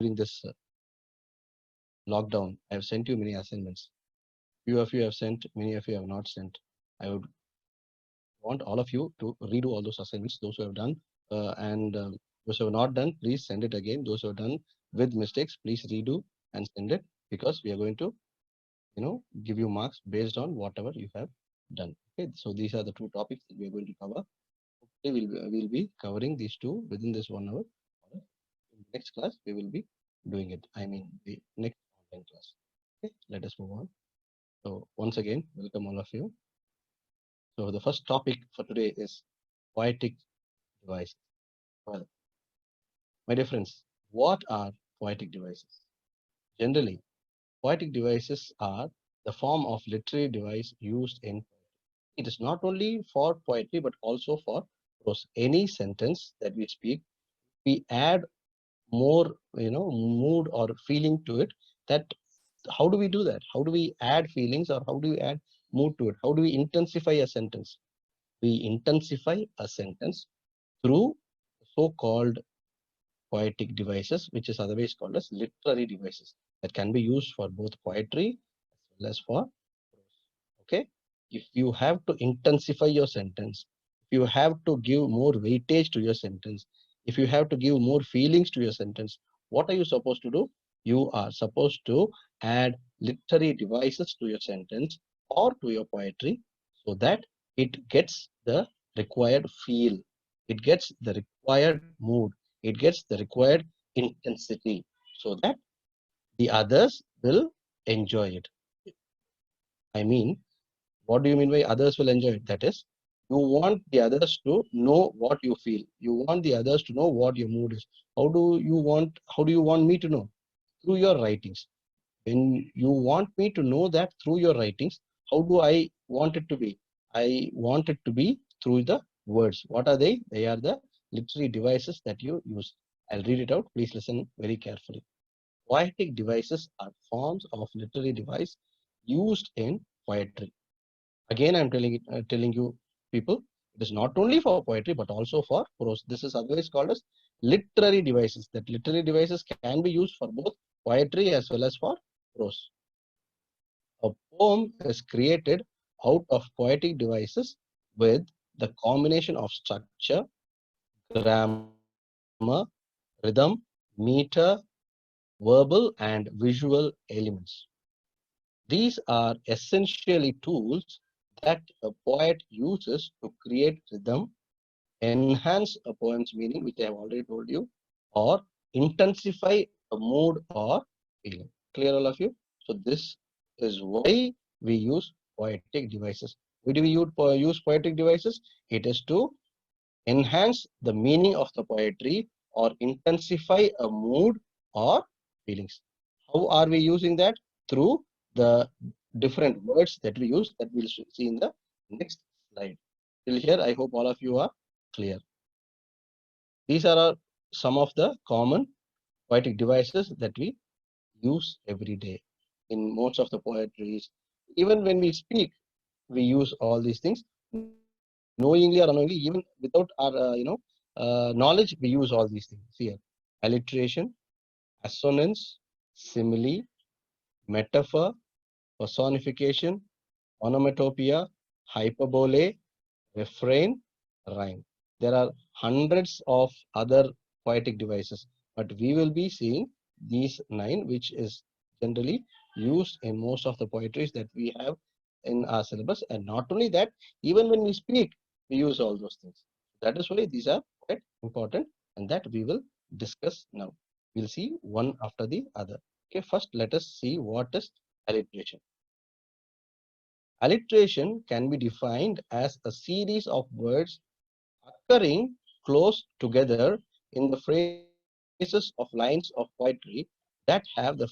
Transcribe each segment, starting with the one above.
during this lockdown, I have sent you many assignments. Few of you have sent, many of you have not sent. I would want all of you to redo all those assignments, those who have done, and those who have not done, please send it again. Those who have done with mistakes, please redo and send it, because we are going to, give you marks based on whatever you have done. Okay, so these are the two topics that we are going to cover. Hopefully, we'll be covering these two within this 1 hour. In the next class, we will be doing it. I mean, the next online class. Okay, let us move on. So once again, welcome all of you. So the first topic for today is poetic devices. Well, my dear friends, what are poetic devices? Generally, poetic devices are the form of literary device used in poetry. It is not only for poetry, but also for prose. Any sentence that we speak, we add more, mood or feeling to it. That how do we do that? How do we add feelings, or how do we add mood to it? How do we intensify a sentence? We intensify a sentence through so-called poetic devices, which is otherwise called as literary devices, that can be used for both poetry as well as for prose. Okay, if you have to intensify your sentence, if you have to give more weightage to your sentence, if you have to give more feelings to your sentence, what are you supposed to do? You are supposed to add literary devices to your sentence or to your poetry, so that it gets the required feel, it gets the required mood, it gets the required intensity, so that the others will enjoy it. I mean, what do you mean by others will enjoy it? That is, you want the others to know what you feel. You want the others to know what your mood is. How do you want me to know? Through your writings. When you want me to know that through your writings, how do I want it to be? I want it to be through the words. What are they? They are the literary devices that you use. I'll read it out. Please listen very carefully. Poetic devices are forms of literary device used in poetry. Again, I'm telling you, people, it is not only for poetry but also for prose. This is otherwise called as literary devices. That literary devices can be used for both poetry as well as for prose. A poem is created out of poetic devices with the combination of structure, grammar, rhythm, meter, verbal, and visual elements. These are essentially tools that a poet uses to create rhythm, enhance a poem's meaning, which I have already told you, or intensify a mood or feeling. Clear, all of you? So this is why we use poetic devices. Why do we use poetic devices? It is to enhance the meaning of the poetry or intensify a mood or feelings. How are we using that? Through the different words that we use, that we'll see in the next slide. Till here, I hope all of you are clear. These are some of the common poetic devices that we use every day in most of the poetries. Even when we speak, we use all these things, knowingly or unknowingly, even without our knowledge, we use all these things here. Alliteration, assonance, simile, metaphor, personification, onomatopoeia, hyperbole, refrain, rhyme. There are hundreds of other poetic devices, but we will be seeing these 9, which is generally used in most of the poetries that we have in our syllabus. And not only that, even when we speak, we use all those things. That is why these are quite important, and that we will discuss now. We'll see one after the other. Okay, first let us see what is alliteration. Alliteration can be defined as a series of words occurring close together in the phrases of lines of poetry that have the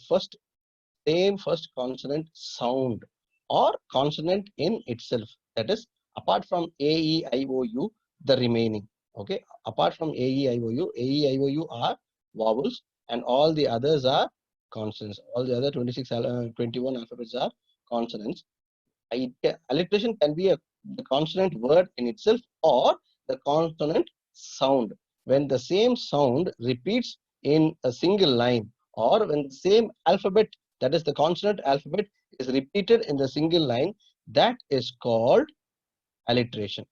same first consonant sound or consonant in itself. That is, apart from A, E, I, O, U, the remaining. Okay, apart from A, E, I, O, U, A, E, I, O, U are vowels, and all the others are consonants. All the other 21 alphabets are consonants. Alliteration can be the consonant word in itself or the consonant sound. When the same sound repeats in a single line or when the same alphabet, that is the consonant alphabet, is repeated in the single line, that is called alliteration.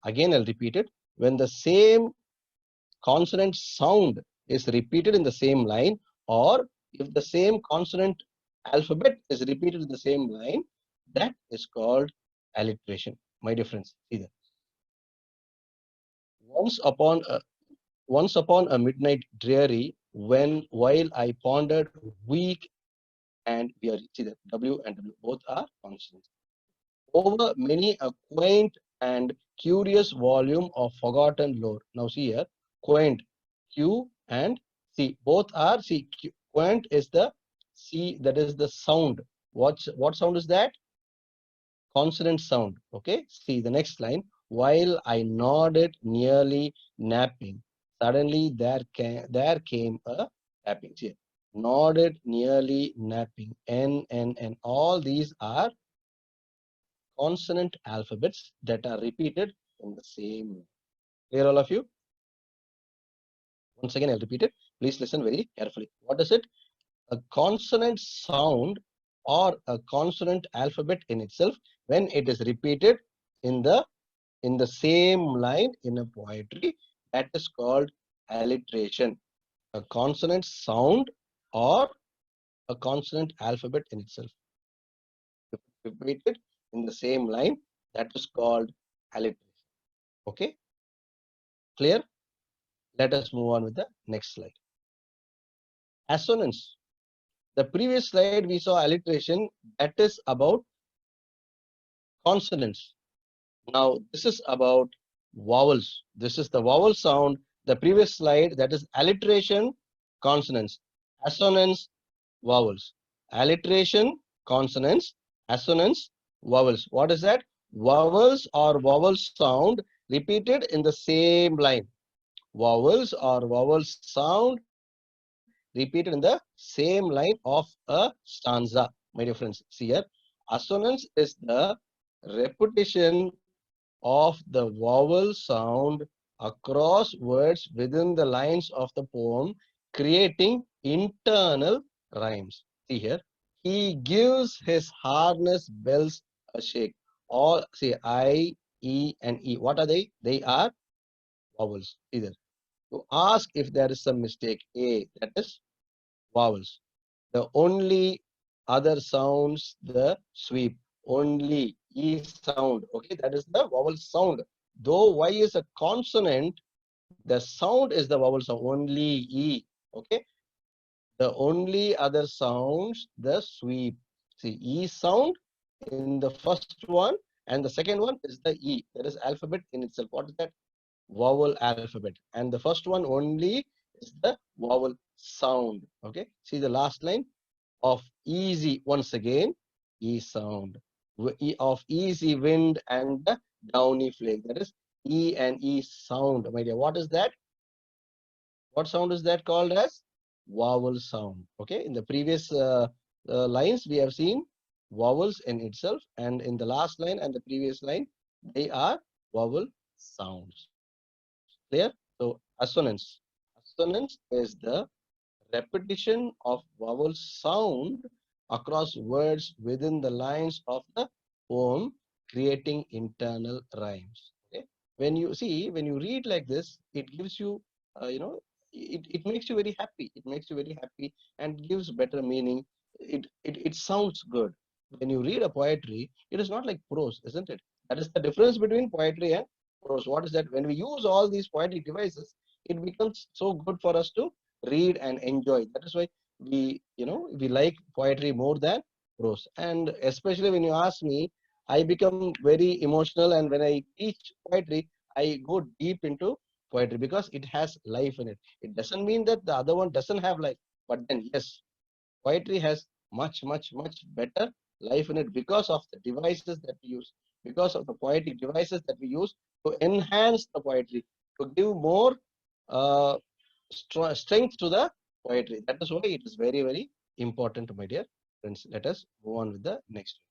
Again, I'll repeat it. When the same consonant sound is repeated in the same line, or if the same consonant alphabet is repeated in the same line, that is called alliteration. My dear friends, see that. Once upon a Once upon a midnight dreary, when while I pondered weak and weary. See that W and W both are consonants. Over many a quaint and curious volume of forgotten lore. Now see here, quaint, Q and C. Both are quaint is the C, that is the sound. What sound is that? Consonant sound. Okay, see the next line. While I nodded, nearly napping, suddenly there came a tapping. See, nodded, nearly napping. N. All these are consonant alphabets that are repeated in the same way. Clear, all of you? Once again, I'll repeat it. Please listen very carefully. What is it? A consonant sound or a consonant alphabet in itself when it is repeated in the same line in a poetry, that is called alliteration. A consonant sound or a consonant alphabet in itself repeated in the same line, that is called alliteration. Okay, clear? Let us move on with the next slide. Assonance. The previous slide we saw alliteration, that is about consonants. Now this is about vowels. This is the vowel sound. The previous slide, that is alliteration, consonants. Assonance, vowels. Alliteration, consonants. Assonance, vowels. What is that? Vowels or vowel sound repeated in the same line. Vowels or vowel sound repeated in the same line of a stanza. My dear friends, see here. Assonance is the repetition of the vowel sound across words within the lines of the poem, creating internal rhymes. See here. He gives his harness bells a shake. All say I, E, and E. What are they? They are vowels. Either to ask if there is some mistake. A, that is vowels. The only other sounds, the sweep. Only E sound. Okay, that is the vowel sound. Though Y is a consonant, the sound is the vowel sound. Only E. Okay. The only other sounds, the sweep. See, E sound in the first one, and the second one is the E. That is alphabet in itself. What is that? Vowel alphabet. And the first one only is the vowel sound. Okay. See the last line of easy, once again, E sound. Of easy wind and the downy flake. That is E and E sound. My dear, what is that? What sound is that called as? Vowel sound. Okay, in the previous lines we have seen vowels in itself, and in the last line and the previous line they are vowel sounds. Clear? So assonance. Assonance is the repetition of vowel sound across words within the lines of the poem, creating internal rhymes. Okay, when you read like this, it gives you it makes you very happy. It makes you very happy and gives better meaning. It sounds good. When you read a poetry, it is not like prose, isn't it? That is the difference between poetry and prose. What is that? When we use all these poetic devices, it becomes so good for us to read and enjoy. That is why we like poetry more than prose. And especially when you ask me, I become very emotional, and when I teach poetry, I go deep into poetry because it has life in it. It doesn't mean that the other one doesn't have life, but then yes, poetry has much better life in it because of the devices that we use, because of the poetic devices that we use to enhance the poetry, to give more uh, strength to the poetry. That is why it is very important, my dear friends. Let us move on with the next one.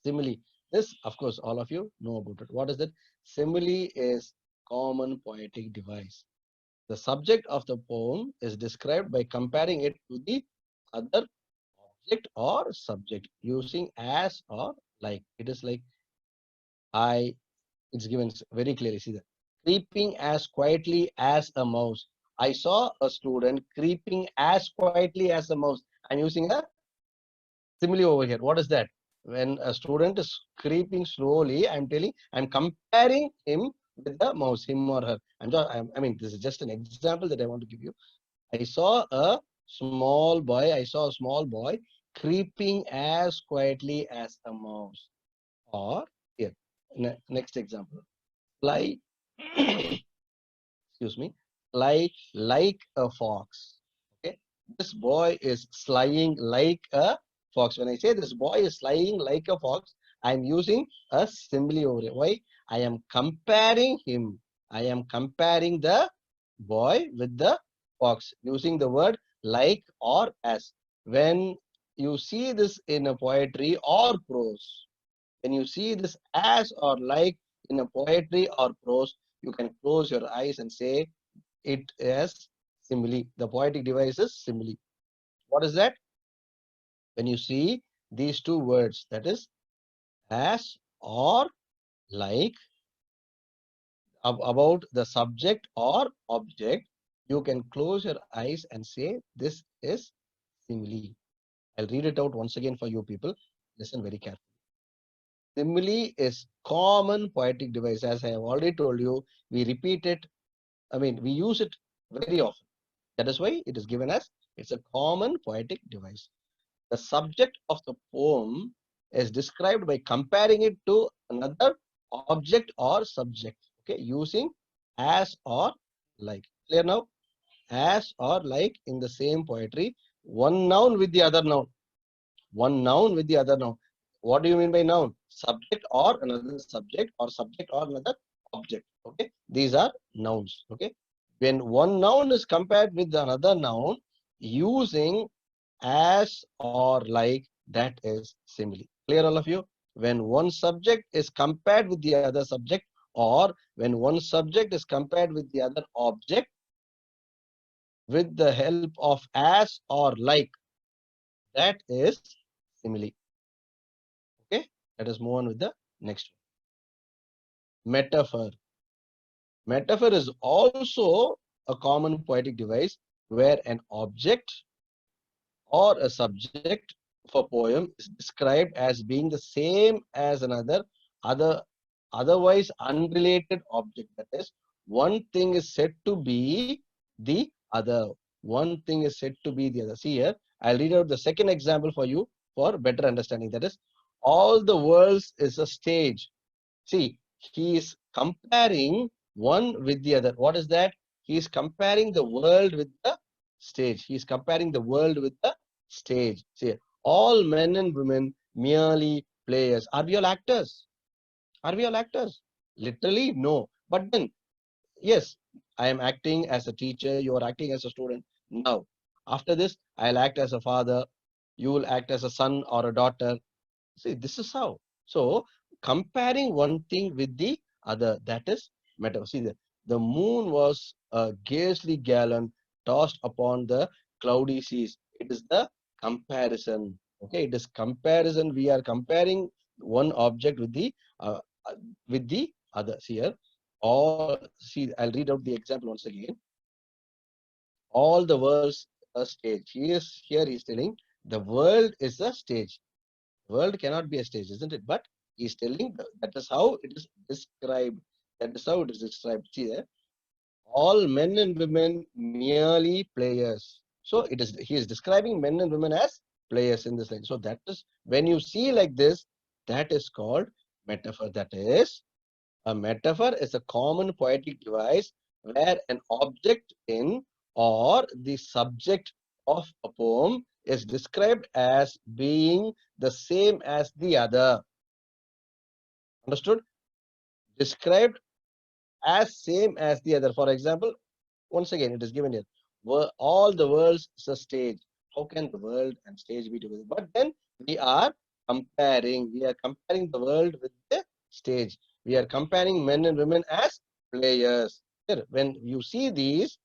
Simile. This, of course, all of you know about it. What is it? Simile is common poetic device. The subject of the poem is described by comparing it to the other object or subject using as or like. It is like I, it's given very clearly. See that. Creeping as quietly as a mouse. I saw a student creeping as quietly as a mouse. I'm using a simile over here. What is that? When a student is creeping slowly, I'm telling, I'm comparing him with the mouse, him or her. I mean, this is just an example that I want to give you. I saw a small boy. I saw a small boy creeping as quietly as a mouse. Or here, next example. Fly, excuse me, fly like a fox. Okay, this boy is flying like a fox. When I say this boy is flying like a fox, I'm using a simile over here. Why? I am comparing him. I am comparing the boy with the fox using the word like or as. When you see this in a poetry or prose, when you see this as or like in a poetry or prose, you can close your eyes and say it as simile. The poetic device is simile. What is that? When you see these two words, that is as or like, about the subject or object, you can close your eyes and say this is simile. I'll read it out once again for you people. Listen very carefully. Simile is common poetic device. As I have already told you, we repeat it. I mean, we use it very often. That is why it is given as it's a common poetic device. The subject of the poem is described by comparing it to another object or subject. Okay, using as or like. Clear now? As or like in the same poetry, one noun with the other noun. One noun with the other noun. What do you mean by noun? Subject or another subject or subject or another object. Okay, these are nouns. Okay, when one noun is compared with another noun using as or like, that is simile. Clear all of you? When one subject is compared with the other subject, or when one subject is compared with the other object with the help of as or like, that is simile. Okay, let us move on with the next one. Metaphor. Metaphor is also a common poetic device where an object or a subject of a poem is described as being the same as other otherwise unrelated object. That is, one thing is said to be the other. One thing is said to be the other. See here, I'll read out the second example for you for better understanding. That is, all the world is a stage. See, he is comparing one with the other. What is that? He is comparing the world with the stage. He is comparing the world with the stage. See, all men and women merely players. Are we all actors? Are we all actors? Literally, no. But then, yes, I am acting as a teacher. You are acting as a student. Now, after this, I'll act as a father. You will act as a son or a daughter. See, this is how. So, comparing one thing with the other, that is metaphor. See, the moon was a ghastly gallant tossed upon the cloudy seas. It is the comparison. Okay, it is comparison. We are comparing one object uh, with the other. See here, all see. I'll read out the example once again. All the world's a stage. Here. He's telling the world is a stage. World cannot be a stage, isn't it? But he's telling that is how it is described. That is how it is described. See there, all men and women merely players. So it is, he is describing men and women as players in this line. So that is, when you see like this, that is called metaphor. That is, a metaphor is a common poetic device where an object in or the subject of a poem is described as being the same as the other. Understood? Described as same as the other. For example, once again, it is given here. All the world's a stage. How can the world and stage be together? But then we are comparing. We are comparing the world with the stage. We are comparing men and women as players. Here, when you see these,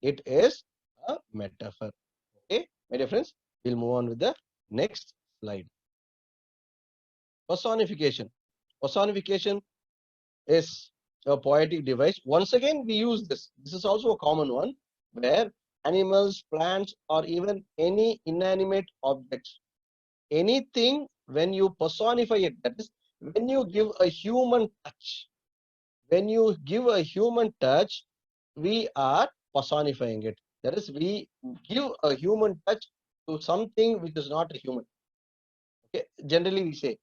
It is a metaphor. Okay, my dear friends, we'll move on with the next slide. Personification. Personification is a poetic device. Once again, we use this. This is also a common one where animals, plants, or even any inanimate objects, anything, when you personify it, that is, when you give a human touch, when you give a human touch, we are personifying it. That is, we give a human touch to something which is not a human. Okay? Generally, we say,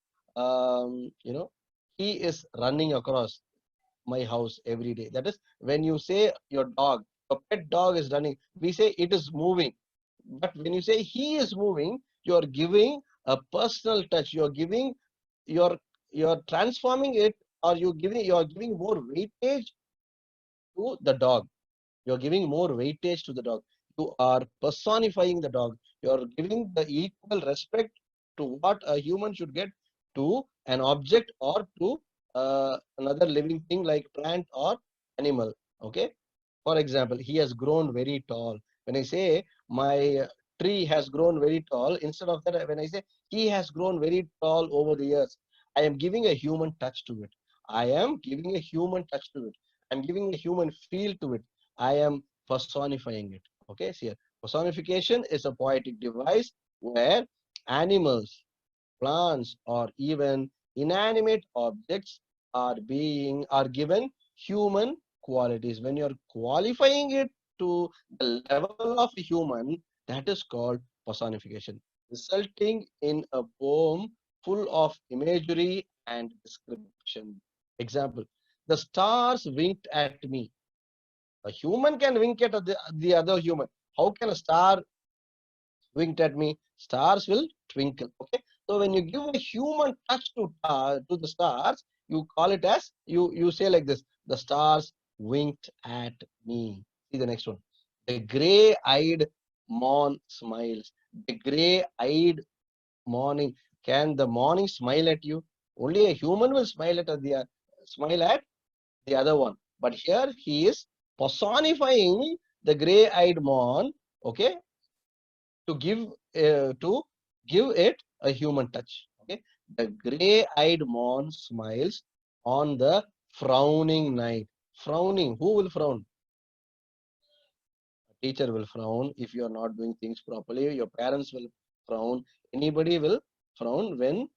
he is running across my house every day. That is, when you say your dog, a pet dog is running, we say it is moving. But when you say he is moving, you are giving a personal touch. You are giving, you're you're transforming it, or you are giving more weightage to the dog. You're giving more weightage to the dog. You are personifying the dog. You're giving the equal respect to what a human should get to an object or to another living thing like plant or animal. Okay. For example, he has grown very tall. When I say my tree has grown very tall, instead of that, when I say he has grown very tall over the years, I am giving a human touch to it. I am giving a human touch to it. I'm giving a human feel to it. I am personifying it. Okay, see here. Personification is a poetic device where animals, plants, or even inanimate objects are given human qualities. When you're qualifying it to the level of a human, that is called personification, resulting in a poem full of imagery and description. Example: the stars winked at me. A human can wink at the other human. How can a star winked at me? Stars will twinkle. Okay. So when you give a human touch to the stars, you call it as you say like this: the stars winked at me. See the next one. The gray-eyed morn smiles. The gray-eyed morning. Can the morning smile at you? Only a human will smile at the other one. But here he is personifying the gray-eyed morn. Okay, to give it a human touch. Okay, the gray-eyed morn smiles on the frowning night. Frowning, who will frown? A teacher will frown if you are not doing things properly. Your parents will frown. Anybody will frown when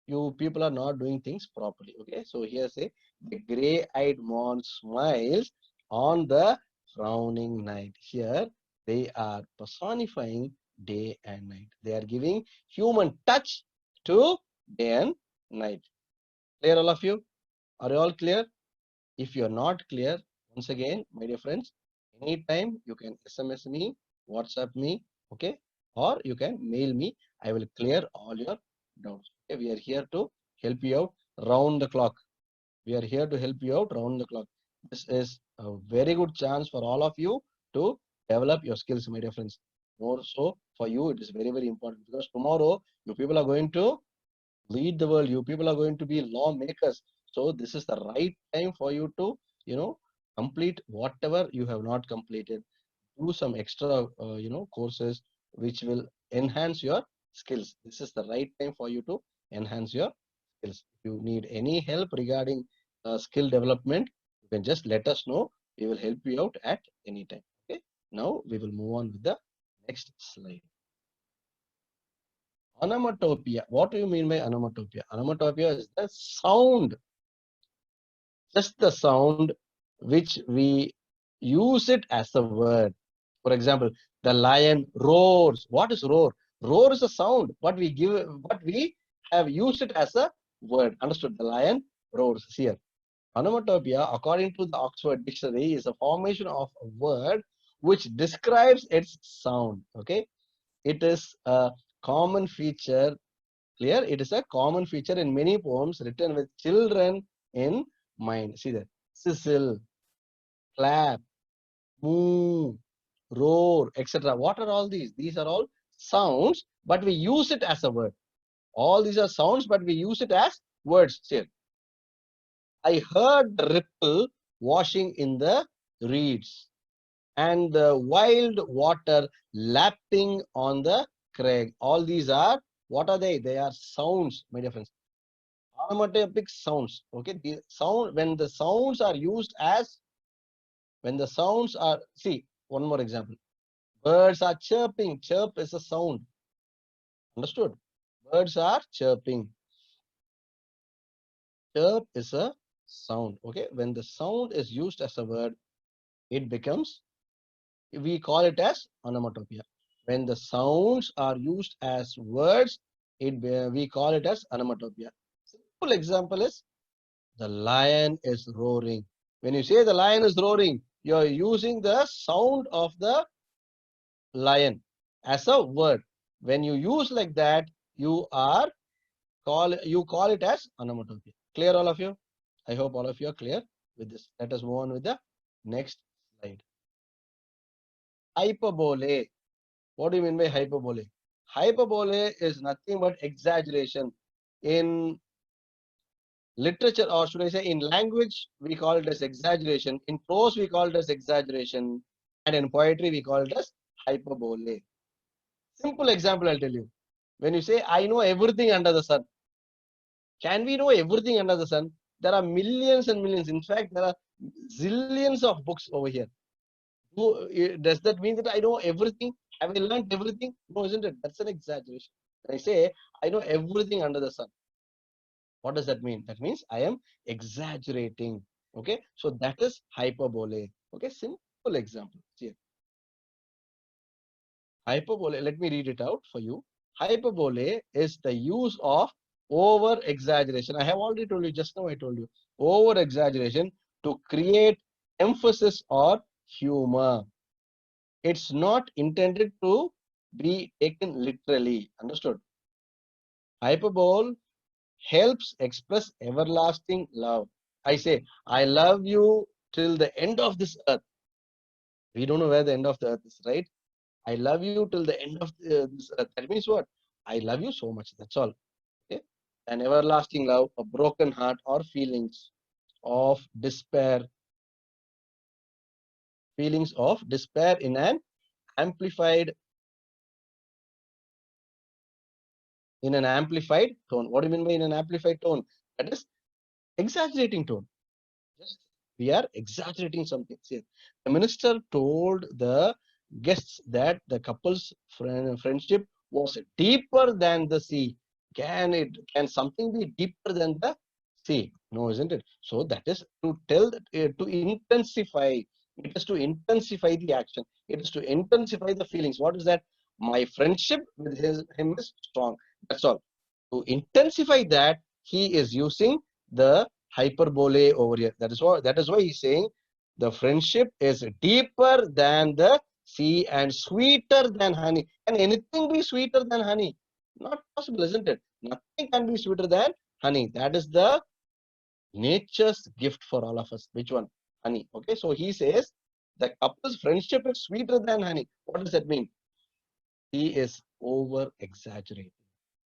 you people are not doing things properly. Okay, so here say the gray-eyed morn smiles on the frowning night. Here they are personifying day and night. They are giving human touch to day and night. Clear, all of you? Are you all clear? If you are not clear, once again, my dear friends, anytime you can SMS me, WhatsApp me, okay, or you can mail me. I will clear all your doubts. Okay, we are here to help you out round the clock. We are here to help you out round the clock. This is a very good chance for all of you to develop your skills, my dear friends. More so for you, it is very, very important because tomorrow you people are going to lead the world. You people are going to be lawmakers. So this is the right time for you to, complete whatever you have not completed. Do some extra, courses which will enhance your skills. This is the right time for you to enhance your skills. If you need any help regarding skill development, you can just let us know. We will help you out at any time. Okay. Now we will move on with the next slide. Onomatopoeia. What do you mean by onomatopoeia? Onomatopoeia is the sound, just the sound which we use it as a word. For example, the lion roars. What is roar? Roar is a sound, but we have used it as a word. Understood? The lion roars. Here, onomatopoeia, according to the Oxford Dictionary, is a formation of a word which describes its sound. Okay, it is a common feature. Clear? It is a common feature in many poems written with children in mind. See that. Sizzle, clap, moo, roar, etc. What are all these? These are all sounds, but we use it as a word. All these are sounds, but we use it as words. See, I heard the ripple washing in the reeds, and the wild water lapping on the crag. All these are, what are they? They are sounds, my dear friends. Onomatopoeic sounds. Okay, the sound, when the sounds are, see, one more example. Birds are chirping. Chirp is a sound. Understood? Birds are chirping. Chirp is a sound. Okay, when the sound is used as a word, it becomes, we call it as onomatopoeia. When the sounds are used as words, we call it as onomatopoeia. Simple example is the lion is roaring. When you say the lion is roaring, you are using the sound of the lion as a word. When you use like that, you call it as onomatopoeia. Clear, all of you? I hope all of you are clear with this. Let us move on with the next slide. Hyperbole. What do you mean by hyperbole? Hyperbole is nothing but exaggeration. In literature, or should I say in language, we call it as exaggeration. In prose, we call it as exaggeration. And in poetry, we call it as hyperbole. Simple example, I'll tell you. When you say, I know everything under the sun. Can we know everything under the sun? There are millions and millions. In fact, there are zillions of books over here. Does that mean that I know everything? Have I learned everything? No, isn't it? That's an exaggeration. When I say I know everything under the sun, what does that mean? That means I am exaggerating. Okay, so that is hyperbole. Okay, simple example. Here, hyperbole. Let me read it out for you. Hyperbole is the use of over exaggeration. I have already told you just now. I told you over exaggeration to create emphasis or humor. It's not intended to be taken literally. Understood? Hyperbole helps express everlasting love. I say, I love you till the end of this earth. We don't know where the end of the earth is, right? I love you till the end of this earth. That means what? I love you so much. That's all. Okay? An everlasting love, a broken heart, or of feelings of despair in an amplified tone. What do you mean by in an amplified tone? That is exaggerating tone. Just we are exaggerating something. See, the minister told the guests that the couple's friendship was deeper than the sea. Can something be deeper than the sea? No, isn't it? So that is to tell to intensify. It is to intensify the action. It is to intensify the feelings. What is that? My friendship with him is strong. That's all. To intensify that, he is using the hyperbole over here. That is why he's saying the friendship is deeper than the sea and sweeter than honey. Can anything be sweeter than honey? Not possible, isn't it? Nothing can be sweeter than honey. That is the nature's gift for all of us. Which one? Honey. Okay, so he says the couple's friendship is sweeter than honey. What does that mean? He is over exaggerating.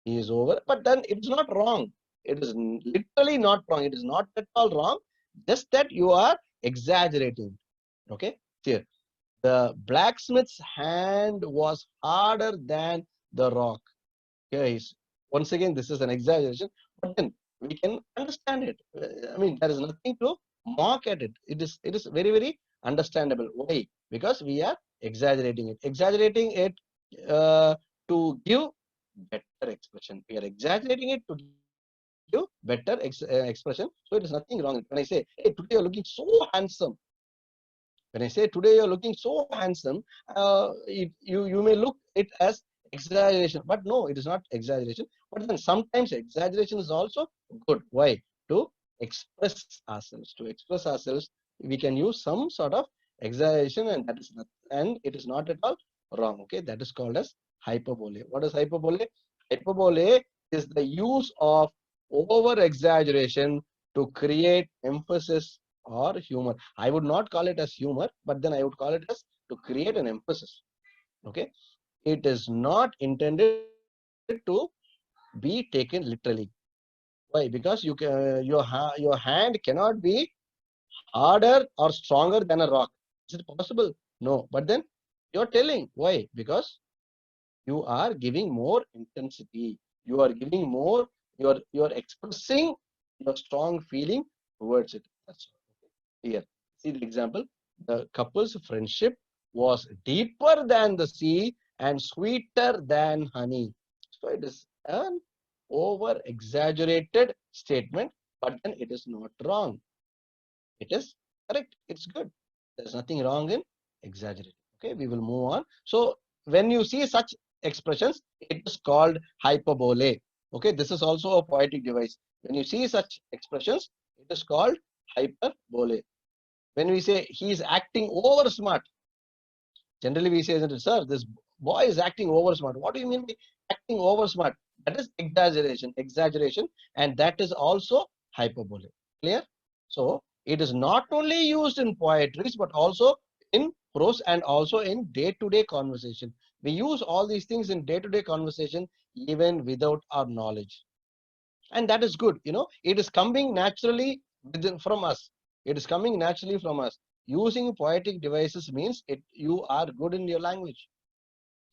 He is over, but then it's not wrong. It is literally not wrong. It is not at all wrong. Just that you are exaggerating. Okay, here the blacksmith's hand was harder than the rock. Okay, once again, this is an exaggeration, but then we can understand it. I mean, there is nothing to mock at it. It is very, very understandable. Why? Because we are exaggerating it to give better expression. We are exaggerating it to give better expression. So it is nothing wrong. When I say, hey, today you're looking so handsome. When I say today you're looking so handsome, you may look it as exaggeration, but no, it is not exaggeration. But then sometimes exaggeration is also good. Why? To express ourselves. To express ourselves, we can use some sort of exaggeration, and it is not at all wrong. Okay, that is called as hyperbole. What is hyperbole? Hyperbole is the use of over exaggeration to create emphasis or humor. I would not call it as humor, but then I would call it as to create an emphasis. Okay, it is not intended to be taken literally. Why? Because your hand cannot be harder or stronger than a rock. Is it possible? No, but then you're telling why? Because you are giving more intensity. You are giving more. You are expressing your strong feeling towards it. That's all. Okay. Here, see the example. The couple's friendship was deeper than the sea and sweeter than honey. So it is an over exaggerated statement, but then it is not wrong. It is correct. It's good. There's nothing wrong in exaggerating. Okay, we will move on. So when you see such expressions, it is called hyperbole. Okay, this is also a poetic device. When you see such expressions, it is called hyperbole. When we say he is acting over smart, generally we say, isn't it, sir, this boy is acting over smart. What do you mean by acting over smart? That is exaggeration, and that is also hyperbole. Clear? So it is not only used in poetry, but also in prose and also in day-to-day conversation. We use all these things in day-to-day conversation even without our knowledge, and that is good. It is coming naturally from us. It is coming naturally from us. Using poetic devices means you are good in your language,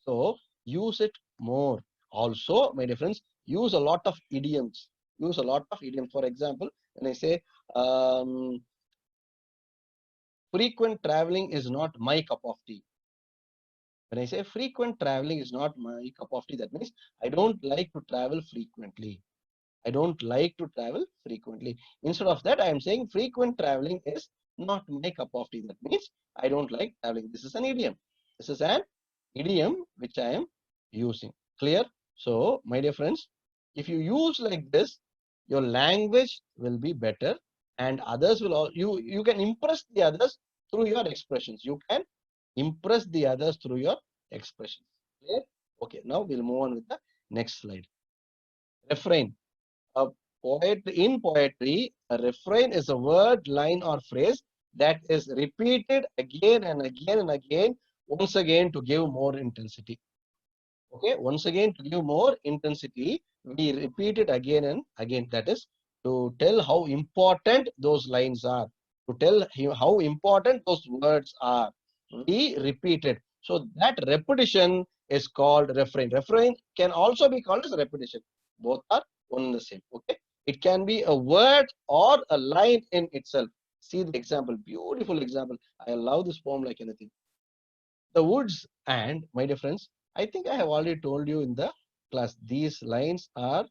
so use it more. Also, my dear friends, use a lot of idioms. For example, when I say um, frequent traveling is not my cup of tea. When I say frequent traveling is not my cup of tea, that means I don't like to travel frequently. I don't like to travel frequently. Instead of that, I am saying frequent traveling is not my cup of tea. That means I don't like traveling. This is an idiom. This is an idiom which I am using. Clear? So, my dear friends, if you use like this, your language will be better, and others will all you can impress the others through your expressions. You can impress the others through your expressions. Clear? Okay, now we'll move on with the next slide. Refrain. A in poetry, a refrain is a word, line, or phrase that is repeated again and again and again, once again to give more intensity. Okay, once again to give more intensity, we repeat it again and again. That is to tell how important those lines are, to tell how important those words are. We repeat it. So that repetition is called refrain. Refrain can also be called as repetition. Both are one and the same. Okay, it can be a word or a line in itself. See the example, beautiful example. I love this poem like anything. The woods and, my dear friends, I think I have already told you in the class, these lines are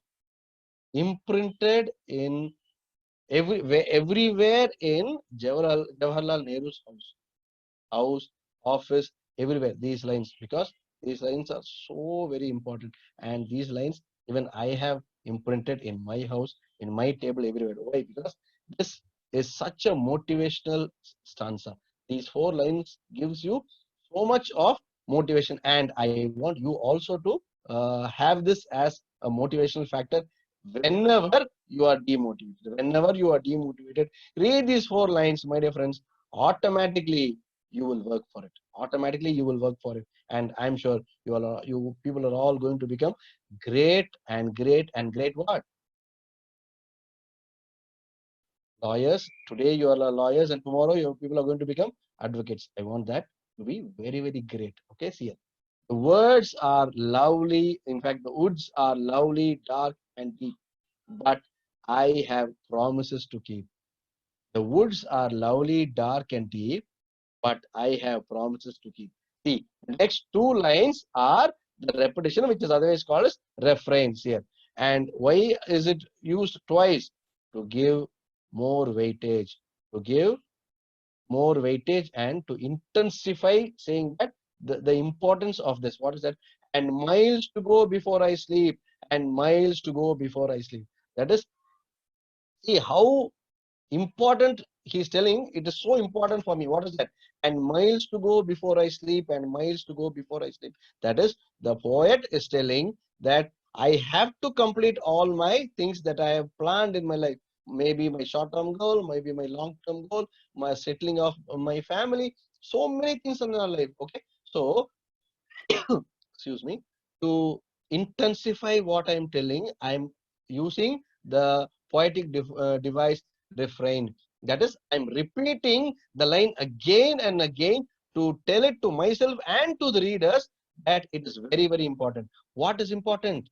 imprinted in everywhere in Jawaharlal Nehru's house, office, everywhere. These lines, because these lines are so very important, and these lines even I have imprinted in my house, in my table, everywhere. Why? Because this is such a motivational stanza. These four lines gives you so much of motivation, and I want you also to have this as a motivational factor whenever you are demotivated. Whenever you are demotivated, read these four lines, my dear friends. Automatically you will work for it. Automatically you will work for it, and I'm sure you people are all going to become great and great and great what? Lawyers. Today you are lawyers, and tomorrow your people are going to become advocates. I want that to be very, very great. Okay, see here. The words are lovely. In fact, the woods are lovely, dark, and deep. But I have promises to keep. The woods are lovely, dark, and deep, but I have promises to keep. See, the next two lines are the repetition, which is otherwise called as refrains here. And why is it used twice? To give more weightage, to give more weightage and to intensify, saying that the importance of this. What is that? And miles to go before I sleep, and miles to go before I sleep. That is, see how important he's telling. It is so important for me. What is that? And miles to go before I sleep, and miles to go before I sleep. That is, the poet is telling that I have to complete all my things that I have planned in my life. Maybe my short-term goal, maybe my long-term goal, my settling of my family, so many things in our life. Okay, so excuse me, to intensify what I'm telling, I'm using the poetic device refrain. That is, I'm repeating the line again and again to tell it to myself and to the readers that it is very, very important. What is important?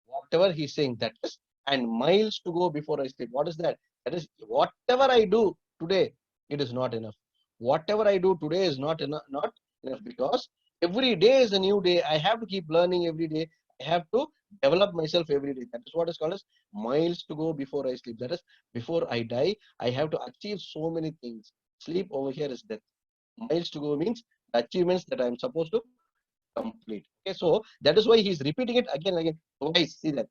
Whatever he's saying, that is, and miles to go before I sleep. What is that? That is, whatever I do today, it is not enough. Whatever I do today is not enough, because every day is a new day. I have to keep learning every day. I have to develop myself every day. That is what is called as miles to go before I sleep. That is, before I die, I have to achieve so many things. Sleep over here is death. Miles to go means the achievements that I am supposed to complete. Okay, so that is why he's repeating it again and again. Twice. See that.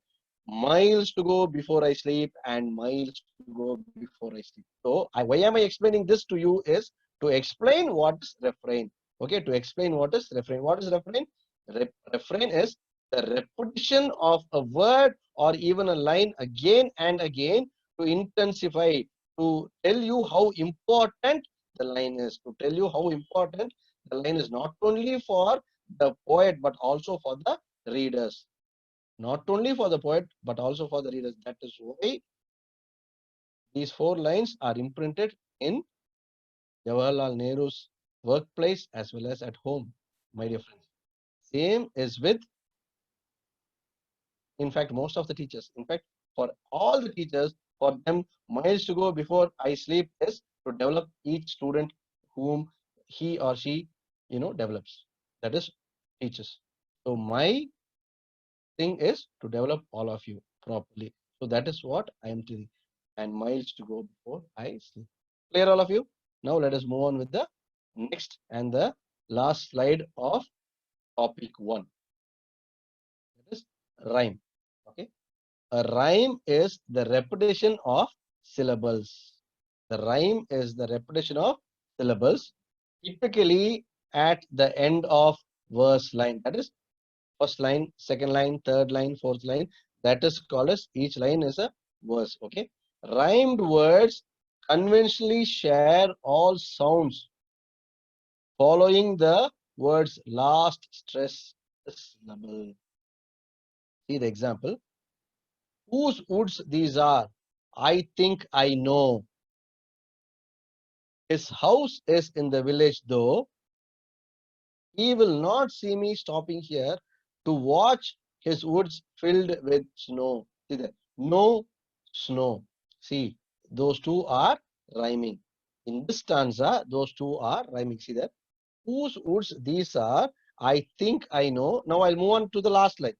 Miles to go before I sleep and miles to go before I sleep. So why am I explaining this to you is to explain what is refrain. Okay, to explain what is refrain. What is refrain? Refrain is the repetition of a word or even a line again and again to intensify, to tell you how important the line is, to tell you how important the line is, not only for the poet but also for the readers. Not only for the poet but also for the readers. That is why these 4 lines are imprinted in Jawaharlal Nehru's workplace as well as at home, my dear friends. Same is with, in fact, most of the teachers. In fact, for all the teachers, for them, miles to go before I sleep is to develop each student whom he or she, develops. That is teachers. So my thing is to develop all of you properly. So that is what I am telling. And miles to go before I sleep. Clear, all of you? Now let us move on with the next and the last slide of topic 1. That is rhyme. Okay. A rhyme is the repetition of syllables. The rhyme is the repetition of syllables, typically at the end of verse line. That is first line, second line, third line, fourth line. That is called as, each line is a verse. Okay. Rhymed words conventionally share all sounds following the word's last stress syllable. See the example. Whose woods these are? I think I know. His house is in the village, though. He will not see me stopping here to watch his woods filled with snow. See that? No snow. See, those two are rhyming. In this stanza, those two are rhyming. See that? Whose woods these are? I think I know. Now I'll move on to the last line.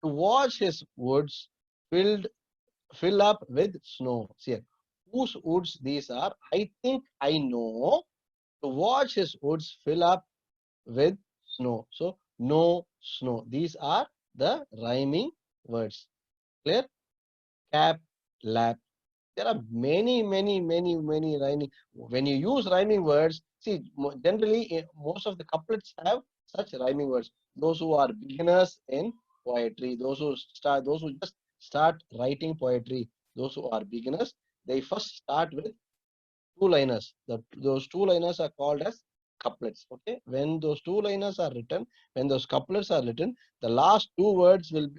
To watch his woods fill up with snow. See here. Whose woods these are? I think I know. To watch his woods fill up with snow. So no snow. These are the rhyming words. Clear? Cap, lap. There are many rhyming. When you use rhyming words, see, generally most of the couplets have such rhyming words. Those who are beginners in poetry, those who just start writing poetry, those who are beginners, they first start with two-liners. Those two-liners are called as couplets. Okay, when those two-liners are written, when those couplets are written, the last two words will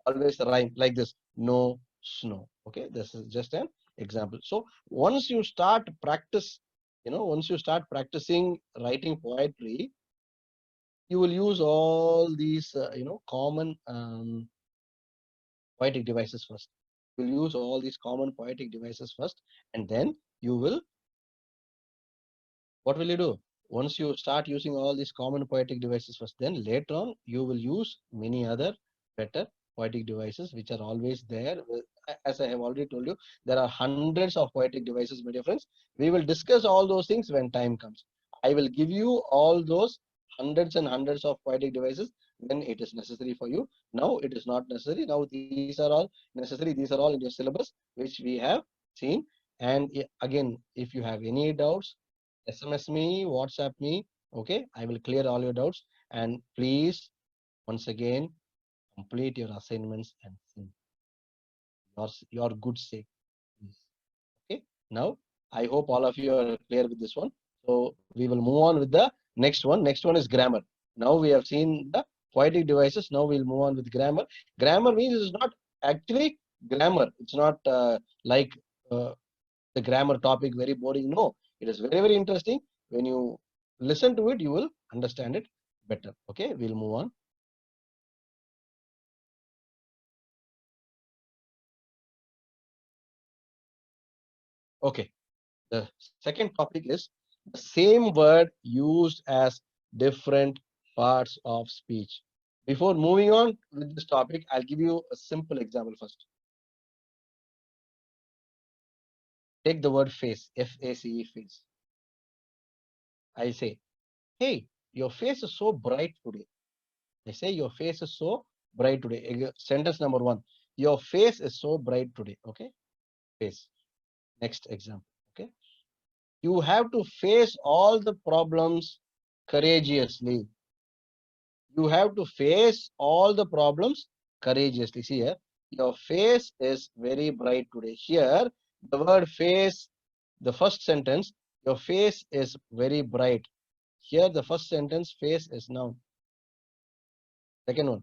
always rhyme like this: no snow. Okay, this is just an example. So once you start practicing writing poetry, you will use all these common poetic devices first. You'll use all these common poetic devices first, and then you will, what will you do? Once you start using all these common poetic devices first, then later on you will use many other better poetic devices which are always there. As I have already told you, there are hundreds of poetic devices, my dear friends. We will discuss all those things when time comes. I will give you all those hundreds and hundreds of poetic devices when it is necessary for you. Now it is not necessary. Now these are all necessary. These are all in your syllabus which we have seen. And again, if you have any doubts, SMS me, WhatsApp me. Okay, I will clear all your doubts. And please, once again, complete your assignments and sing your good sake. Please. Okay. Now, I hope all of you are clear with this one. So we will move on with the next one. Next one is grammar. Now we have seen the poetic devices. Now we'll move on with grammar. Grammar means it is not actually grammar. It's not like the grammar topic very boring. No, it is very interesting. when you listen to it, you will understand it better. Okay, we'll move on. Okay, the second topic is the same word used as different parts of speech. Before moving on with this topic, I'll give you a simple example first. Take the word face, F-A-C-E, face. I say, hey, your face is so bright today. I say, your face is so bright today. Sentence number one, your face is so bright today. Okay, face. Next example. Okay, you have to face all the problems courageously. You have to face all the problems courageously. See here, your face is very bright today. Here, the word face, the first sentence, your face is very bright. Here, the first sentence, face is noun. Second one,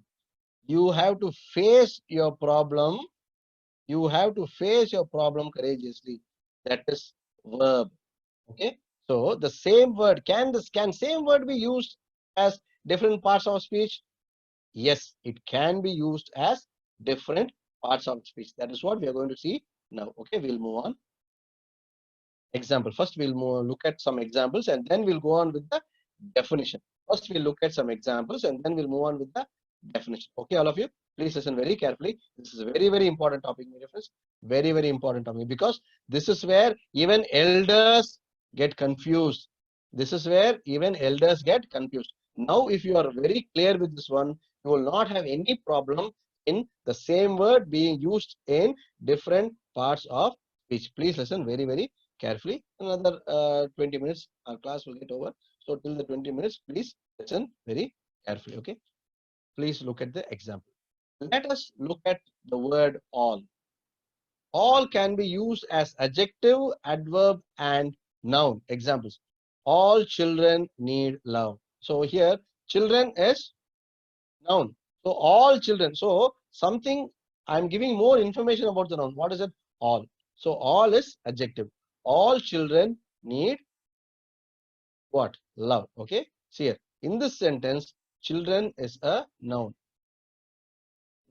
you have to face your problem. You have to face your problem courageously. That is verb. Okay. So the same word, can same word be used as different parts of speech? Yes, it can be used as different parts of speech. That is what we are going to see now. Okay, we'll move on. Example. First, we'll look at some examples and then we'll go on with the definition. First, we'll look at some examples and then we'll move on with the definition. Okay, all of you, please listen very carefully. This is a very, very important topic, my dear friends. Very, very important topic, because this is where even elders get confused. This is where even elders get confused. Now, if you are very clear with this one, you will not have any problem in the same word being used in different parts of speech. Please listen very, very carefully. Another 20 minutes, our class will get over. So till the 20 minutes, please listen very carefully. Okay. Please look at the example. Let us look at the word all. All can be used as adjective, adverb, and noun. Examples. All children need love. So here, children is noun. So all children. So something, I'm giving more information about the noun. What is it? All. So all is adjective. All children need what? Love. Okay. See here. In this sentence, children is a noun.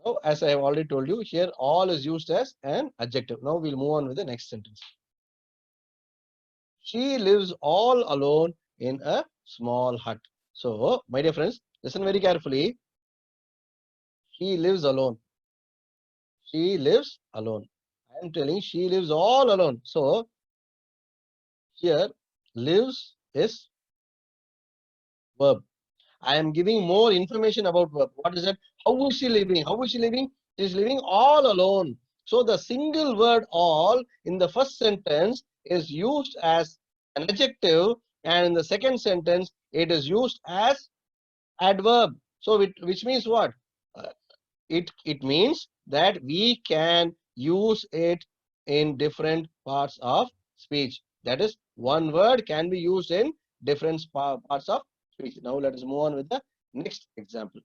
Now, as I have already told you, here all is used as an adjective. Now we'll move on with the next sentence. She lives all alone in a small hut. So, my dear friends, listen very carefully. She lives alone. She lives alone. I am telling she lives all alone. So, here lives is verb. I am giving more information about verb. What is it? How is she living? How is she living? She is living all alone. So the single word all in the first sentence is used as an adjective, and in the second sentence it is used as adverb. So which means what? Uh, it means that we can use it in different parts of speech. That is, one word can be used in different parts of speech. Now let us move on with the next example.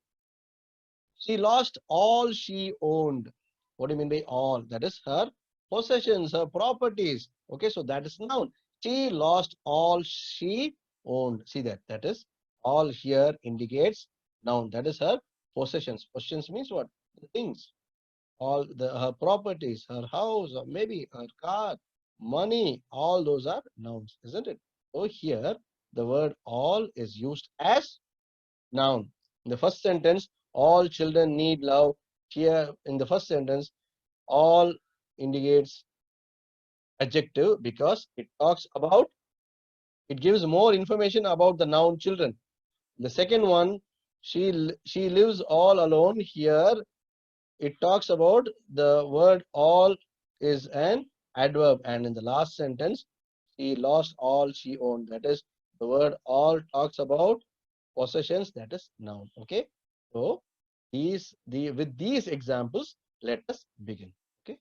She lost all she owned. What do you mean by all? That is her possessions, her properties. Okay, so that is noun. She lost all she owned. See that? That is, all here indicates noun. That is her possessions. Possessions means what? The things. All her properties, her house, or maybe her car, money. All those are nouns, isn't it? So here the word all is used as noun. In the first sentence, all children need love. Here in the first sentence, all indicates adjective because it talks about, it gives more information about the noun children. The second one, she lives all alone. Here it talks about the word all is an adverb, and in the last sentence, she lost all she owned. That is, the word all talks about possessions. That is noun. Okay, so with these examples, let us begin. Okay,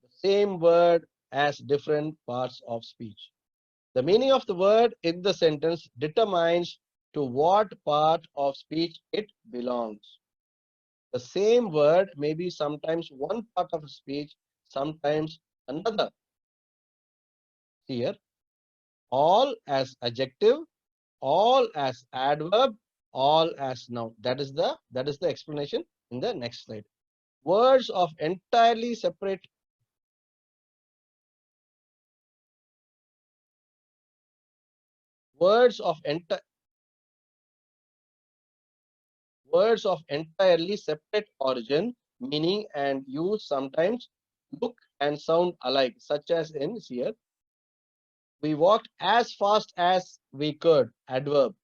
the same word as different parts of speech. The meaning of the word in the sentence determines to what part of speech it belongs. The same word may be sometimes one part of a speech, sometimes another. Here, all as adjective, all as adverb, all as noun. That is the explanation in the next slide. Words of entirely separate words of enti words of entirely separate origin, meaning, and use sometimes look and sound alike, such as in here. We walked as fast as we could. Adverb.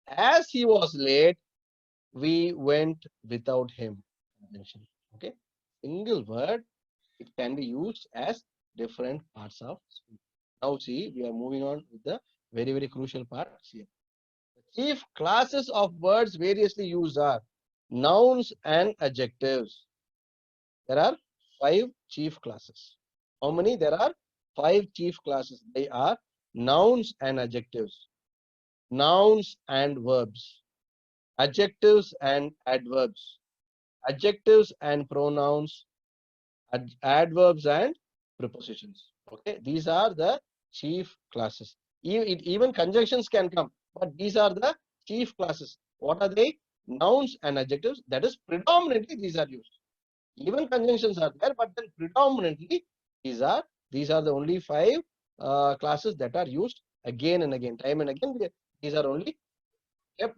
As he was late, we went without him. Okay. Single word. It can be used as different parts of speech. Now see, we are moving on with the very, very crucial part here. The chief classes of words variously used are nouns and adjectives. There are 5 chief classes. How many? There are 5 chief classes. They are nouns and adjectives, nouns and verbs, adjectives and adverbs, adjectives and pronouns, adverbs and prepositions. Okay, these are the chief classes. Even conjunctions can come, but these are the chief classes. What are they? Nouns and adjectives. That is predominantly these are used. Even conjunctions are there, but then predominantly these are the only 5 classes that are used again and again, time and again. These are only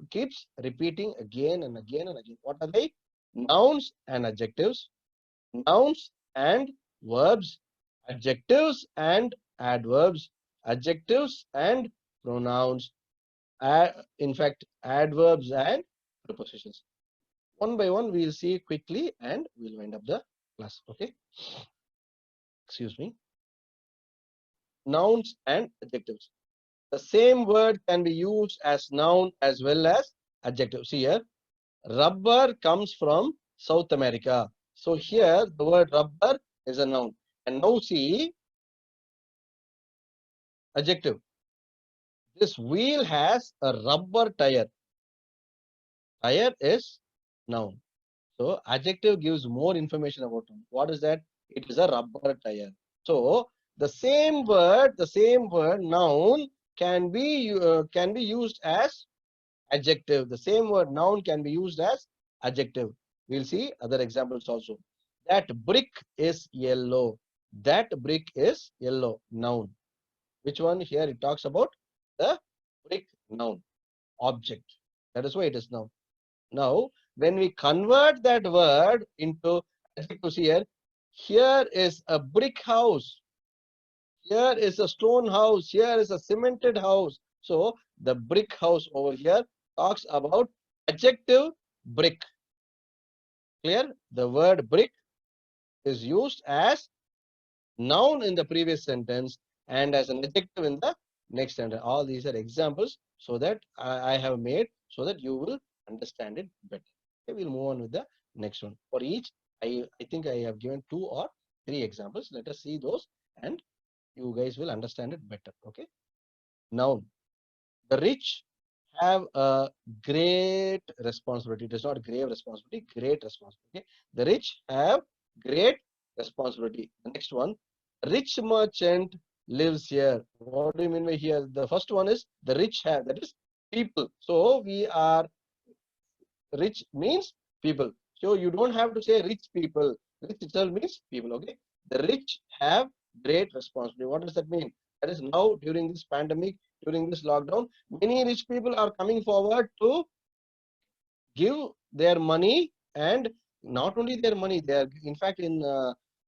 keeps repeating again and again and again. What are they? Nouns and adjectives, nouns and verbs, adjectives and adverbs, adjectives and pronouns, in fact, adverbs and prepositions. One by one, we'll see quickly and we'll wind up the class. Okay. Excuse me. Nouns and adjectives. The same word can be used as noun as well as adjective. See here, rubber comes from South America. So here the word rubber is a noun. And now see, adjective. This wheel has a rubber tire. Tire is noun. So adjective gives more information about it. What is that? It is a rubber tire. So the same word noun can be used as adjective. The same word noun can be used as adjective. We'll see other examples also. That brick is yellow. That brick is yellow. Noun. Which one? Here it talks about the brick, noun, object. That is why it is noun. Now, when we convert that word into adjectives here is a brick house. Here is a stone house. Here is a cemented house. So the brick house over here talks about adjective brick. Clear? The word brick is used as noun in the previous sentence and as an adjective in the next sentence. All these are examples so that I have made so that you will understand it better. Okay, we'll move on with the next one. For each, I think I have given 2 or 3 examples. Let us see those and you guys will understand it better. Okay. Noun. The rich have a great responsibility. It is not grave responsibility, great responsibility. Okay? The rich have great responsibility. The next one, rich merchant lives here. What do you mean by here? The first one is the rich have, that is people. So we are rich means people. So you don't have to say rich people. Rich itself means people. Okay. The rich have great responsibility. What does that mean? That is now during this pandemic, during this lockdown, many rich people are coming forward to give their money, and not only their money, they are in fact in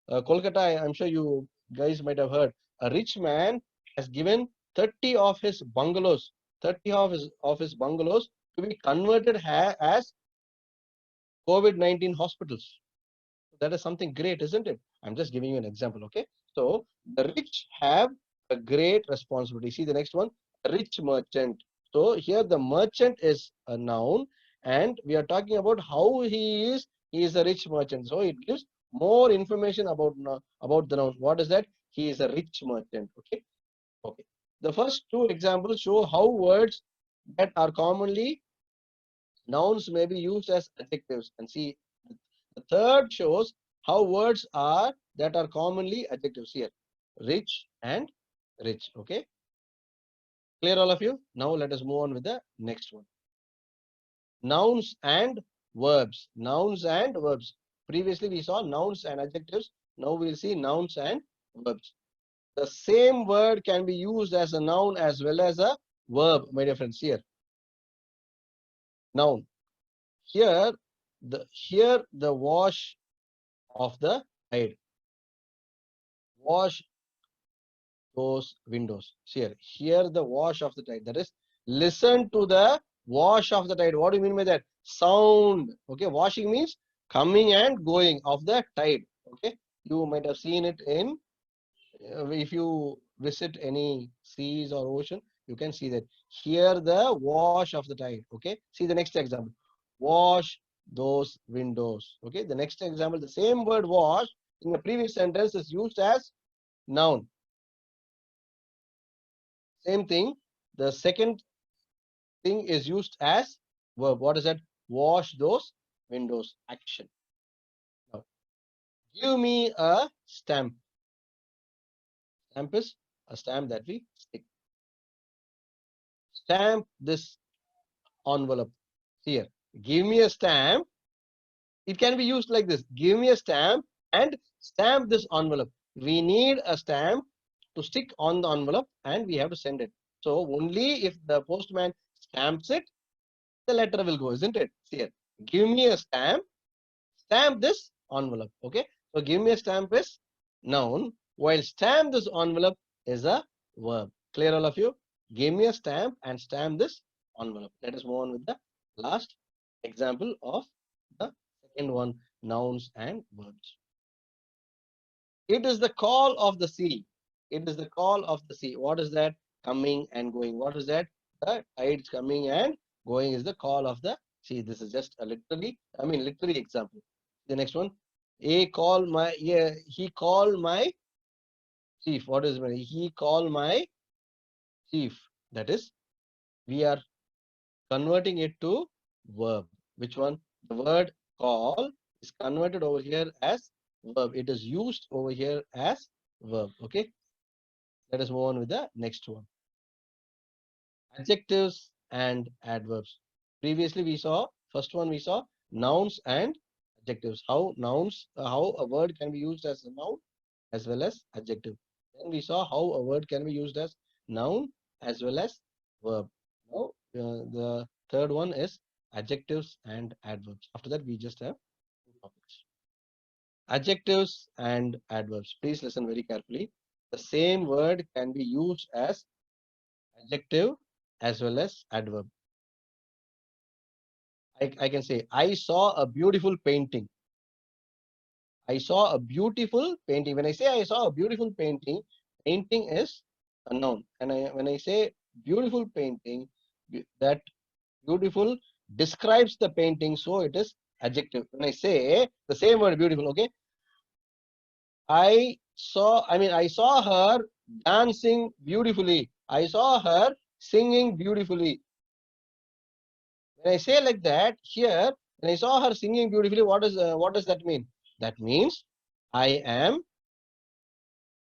Kolkata. I'm sure you guys might have heard a rich man has given 30 of his bungalows, 30 of his bungalows to be converted as COVID-19 hospitals. That is something great, isn't it? I'm just giving you an example. Okay. So the rich have a great responsibility. See the next one, rich merchant. So here the merchant is a noun and we are talking about how he is. He is a rich merchant. So it gives more information about the noun. What is that? He is a rich merchant. Okay. Okay. The first 2 examples show how words that are commonly nouns may be used as adjectives. And see, the third shows how words are that are commonly adjectives here. Rich and rich. Okay. Clear all of you? Now let us move on with the next one. Nouns and verbs. Nouns and verbs. Previously we saw nouns and adjectives. Now we will see nouns and verbs. The same word can be used as a noun as well as a verb, my dear friends. Here, noun. Here the wash of the tide. Wash those windows. Here the wash of the tide. That is, listen to the wash of the tide. What do you mean by that? Sound. Okay, washing means coming and going of the tide. Okay, you might have seen it in if you visit any seas or ocean, you can see that. Hear the wash of the tide. Okay, see the next example. Wash those windows. Okay, the next example, the same word wash in the previous sentence is used as noun. Same thing. The second thing is used as verb. What is that? Wash those windows. Action. Now, give me a stamp. Stamp is a stamp that we stick. Stamp this envelope. Here, give me a stamp. It can be used like this. Give me a stamp and stamp this envelope. We need a stamp to stick on the envelope and we have to send it. So only if the postman stamps it, the letter will go, isn't it? Here, give me a stamp, stamp this envelope. Okay. So give me a stamp is noun, while stamp this envelope is a verb. Clear all of you? Give me a stamp and stamp this envelope. Let us move on with the last example of the second one, nouns and verbs. It is the call of the sea. It is the call of the sea. What is that? Coming and going. What is that? The tides coming and going is the call of the sea. This is just a literary example. The next one. He called my chief. What is my? He called my chief. That is, we are converting it to verb. Which one? The word call is converted over here as verb. It is used over here as verb. Okay. Let us move on with the next one. Adjectives and adverbs. Previously we saw, first one we saw nouns and adjectives. How a word can be used as a noun as well as adjective. Then we saw how a word can be used as noun as well as verb. Now the third one is adjectives and adverbs. After that we just have two topics. Adjectives and adverbs. Please listen very carefully. The same word can be used as adjective as well as adverb. I can say, I saw a beautiful painting. I saw a beautiful painting. When I say I saw a beautiful painting, painting is a noun. And when I say beautiful painting, that beautiful describes the painting, so it is adjective. When I say the same word beautiful, okay, I saw her dancing beautifully. I saw her singing beautifully. When I say like that, here, when I saw her singing beautifully, what does that mean? That means I am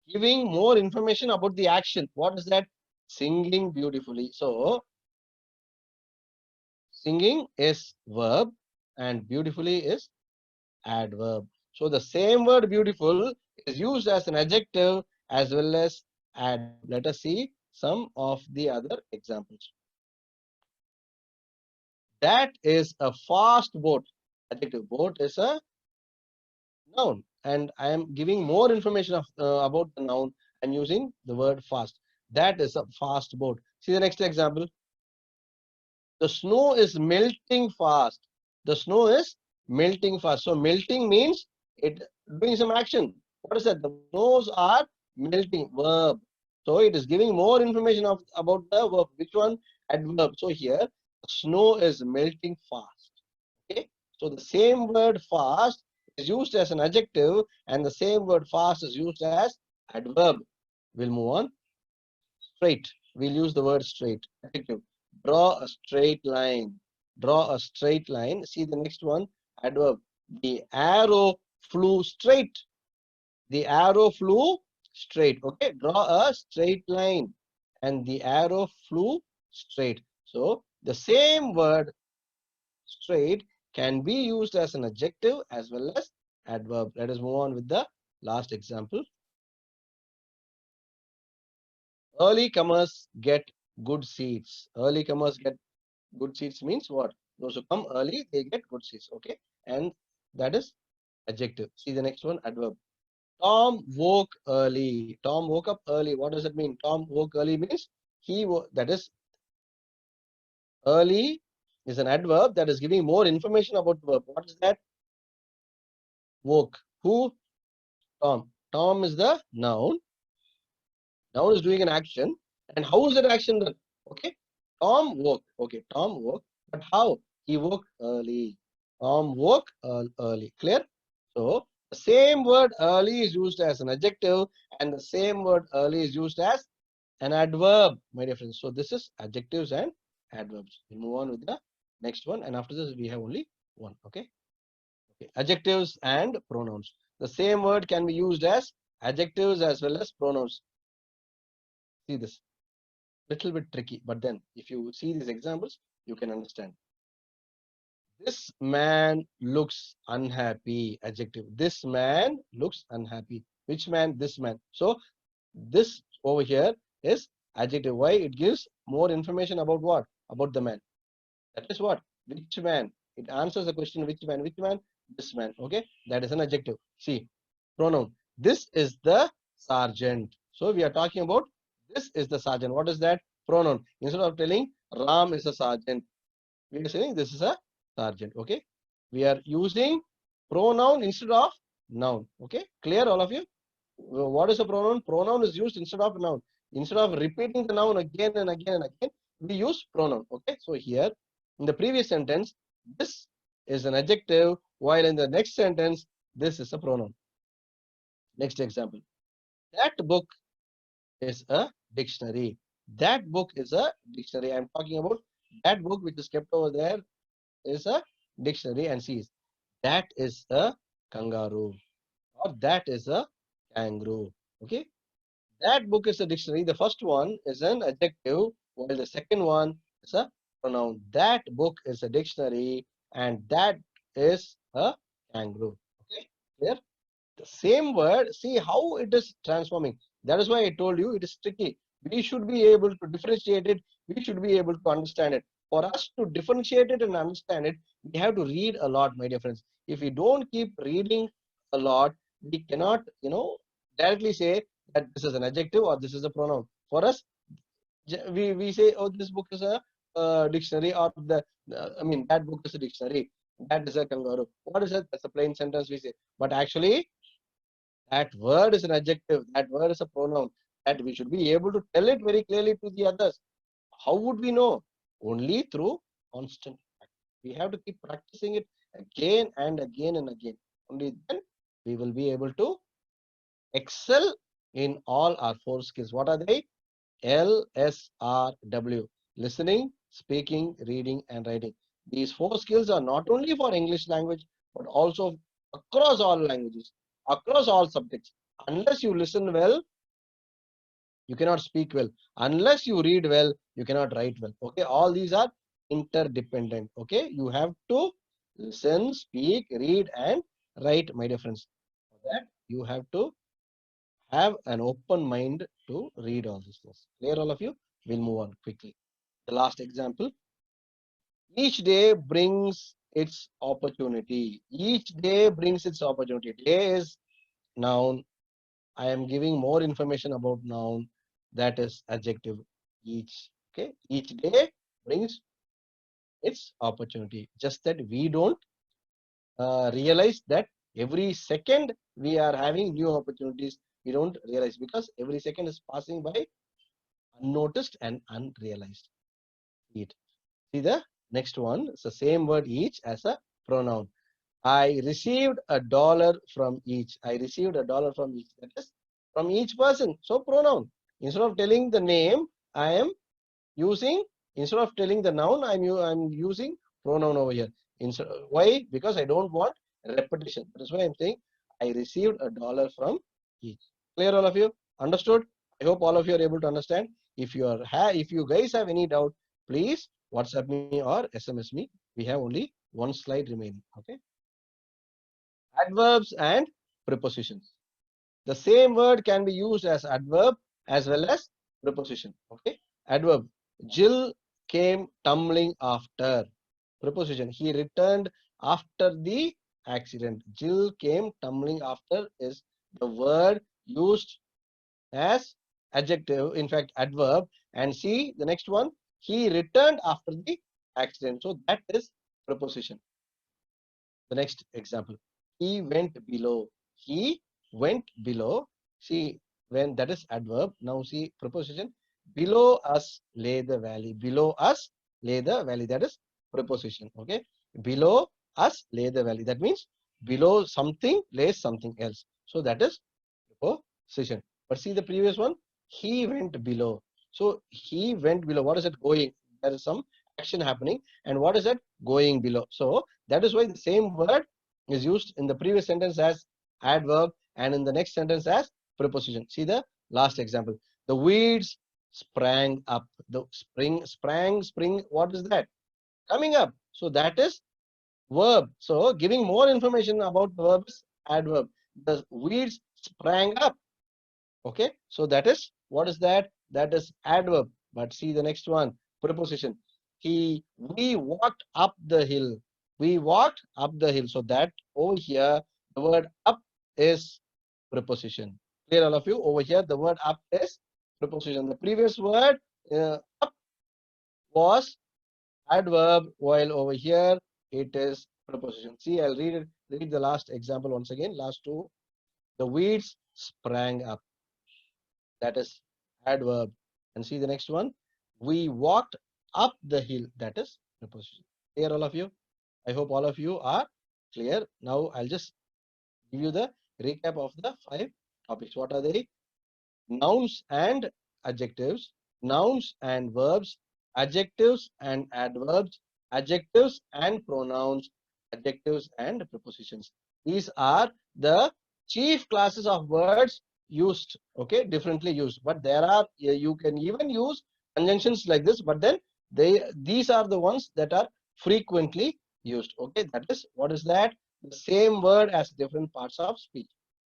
giving more information about the action. What is that? Singing beautifully. So, singing is verb and beautifully is adverb. So, the same word beautiful is used as an adjective as well as adverb. Let us see some of the other examples. That is a fast boat. Adjective. Boat is a noun, and I am giving more information about the noun and using the word fast. That is a fast boat. See the next example. The snow is melting fast. The snow is melting fast. So melting means it doing some action. What is that? The snows are melting. Verb. So it is giving more information about the verb. Which one? Adverb. So here, snow is melting fast. Okay. So the same word fast is used as an adjective and the same word fast is used as adverb. We'll move on. Straight. We'll use the word straight. Adjective. Draw a straight line. Draw a straight line. See the next one. Adverb. The arrow flew straight. The arrow flew straight. Okay. Draw a straight line. and the arrow flew straight. So the same word straight can be used as an adjective as well as adverb. Let us move on with the last example. Early comers get good seats. Early comers get good seats means what? Those who come early, they get good seats. Okay. And that is adjective. See the next one, adverb. Tom woke early. Tom woke up early. What does it mean? Tom woke early means that is early is an adverb that is giving more information about the verb. What is that? Woke. Who? Tom. Tom is the noun. Noun is doing an action. And how is that action done? Okay. Tom woke. Okay. Tom woke. But how? He woke early. Tom woke early. Clear? So the same word early is used as an adjective and the same word early is used as an adverb, my dear friends. So this is adjectives and adverbs. We move on with the next one, and after this we have only one. Okay. Okay. Adjectives and pronouns. The same word can be used as adjectives as well as pronouns. See this, little bit tricky, but then if you see these examples, you can understand. This man looks unhappy. Adjective. This man looks unhappy. Which man? This man. So this over here is adjective. Why? It gives more information about what? About the man. That is what? Which man? It answers the question which man? Which man? This man. Okay. That is an adjective. See, pronoun. This is the sergeant. So we are talking about this is the sergeant. What is that? Pronoun. Instead of telling Ram is a sergeant, we are saying this is a sergeant. Okay. We are using pronoun instead of noun. Okay. Clear, all of you? What is a pronoun? Pronoun is used instead of noun. Instead of repeating the noun again and again and again, we use pronoun. Okay. So here in the previous sentence, this is an adjective, while in the next sentence, this is a pronoun. Next example. That book is a dictionary. That book is a dictionary. I'm talking about that book which is kept over there is a dictionary, and see, that is a kangaroo or that is a kangaroo. Okay. That book is a dictionary. The first one is an adjective, while the second one is a pronoun. That book is a dictionary and that is a kangaroo. Okay, clear? The same word, see how it is transforming. That is why I told you it is tricky. We should be able to differentiate it. We should be able to understand it. For us to differentiate it and understand it, we have to read a lot, my dear friends. If we don't keep reading a lot, we cannot, directly say that this is an adjective or this is a pronoun. For us, we say, oh, this book is a dictionary, or that book is a dictionary. That is a kangaroo. What is it? That's a plain sentence we say. But actually, that word is an adjective. That word is a pronoun. That we should be able to tell it very clearly to the others. How would we know? Only through constant practice. We have to keep practicing it again and again and again. Only then we will be able to excel in all our four skills. What are they? LSRW. Listening, speaking, reading, and writing. These four skills are not only for English language, but also across all languages, across all subjects. Unless you listen well, you cannot speak well. Unless you read well, you cannot write well. Okay, all these are interdependent. Okay, you have to listen, speak, read, and write, my dear friends. For that, you have to have an open mind to read all these things. Clear, all of you? We'll move on quickly. The last example. Each day brings its opportunity. Each day brings its opportunity. Day is noun. I am giving more information about noun. That is adjective. Each. Okay. Each day brings its opportunity. Just that we don't realize that every second we are having new opportunities. We don't realize because every second is passing by unnoticed and unrealized. See the next one. It's the same word each as a pronoun. I received $1 from each. I received $1 from each. That is from each person. So pronoun. Instead of telling the name, I am using, instead of telling the noun, I'm using pronoun over here. Why? Because I don't want repetition. That's why I'm saying I received $1 from each. Clear, all of you? Understood? I hope all of you are able to understand. If you guys have any doubt, please WhatsApp me or SMS me. We have only one slide remaining. Okay. Adverbs and prepositions. The same word can be used as adverb as well as preposition. Okay. Adverb. Jill came tumbling after. Preposition. He returned after the accident. Jill came tumbling after is the word used as adjective, in fact adverb. And see the next one, he returned after the accident, so that is preposition. The next example, he went below. He went below. See, when that is adverb. Now see preposition. Below us lay the valley. Below us lay the valley. That is preposition. Okay. Below us lay the valley. That means below something lays something else. So that is preposition. But see the previous one. He went below. So he went below. What is it going? There is some action happening. And what is it? Going below. So that is why the same word is used in the previous sentence as adverb and in the next sentence as preposition. See the last example. The weeds sprang up. The spring. What is that? Coming up. So that is verb. So giving more information about the verb is adverb. The weeds sprang up. Okay. So that is, what is that? That is adverb. But see the next one, preposition. We walked up the hill. We walked up the hill. So that over here, the word up is preposition. Clear all of you? Over here, the word up is preposition. The previous word up was adverb, while over here it is preposition. See, I'll read it. Read the last example once again. Last two. The weeds sprang up. That is adverb. And see the next one. We walked up the hill. That is preposition. Clear all of you? I hope all of you are clear. Now I'll just give you the recap of the 5 topics. What are they? Nouns and adjectives, nouns and verbs, adjectives and adverbs, adjectives and pronouns, adjectives and prepositions. These are the chief classes of words used, okay, differently used. But there are, you can even use conjunctions like this, but then these are the ones that are frequently used. Okay, that is, what is that? The same word as different parts of speech.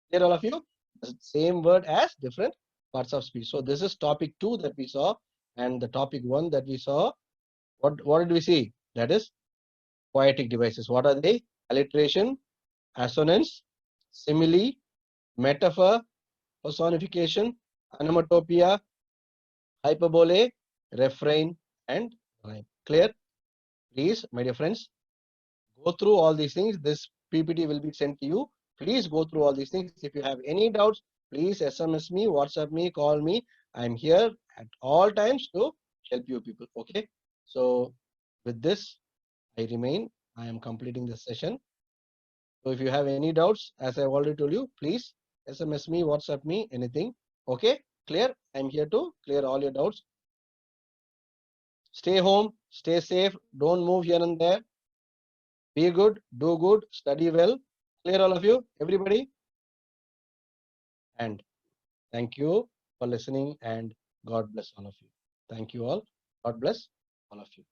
Clear all of you? The same word as different parts of speech. So this is topic 2 that we saw, and the topic 1 that we saw. What did we see? That is poetic devices. What are they? Alliteration, assonance, simile, metaphor, personification, onomatopoeia, hyperbole, refrain, and rhyme. Clear? Please, my dear friends, go through all these things. This PPT will be sent to you. Please go through all these things. If you have any doubts, please SMS me, WhatsApp me, call me. I'm here at all times to help you people. Okay. So with this, I am completing this session. So if you have any doubts, as I've already told you, please SMS me, WhatsApp me, anything. Okay. Clear? I'm here to clear all your doubts. Stay home, stay safe. Don't move here and there. Be good, do good, study well. Clear all of you, everybody? And thank you for listening, and God bless all of you. Thank you all. God bless all of you.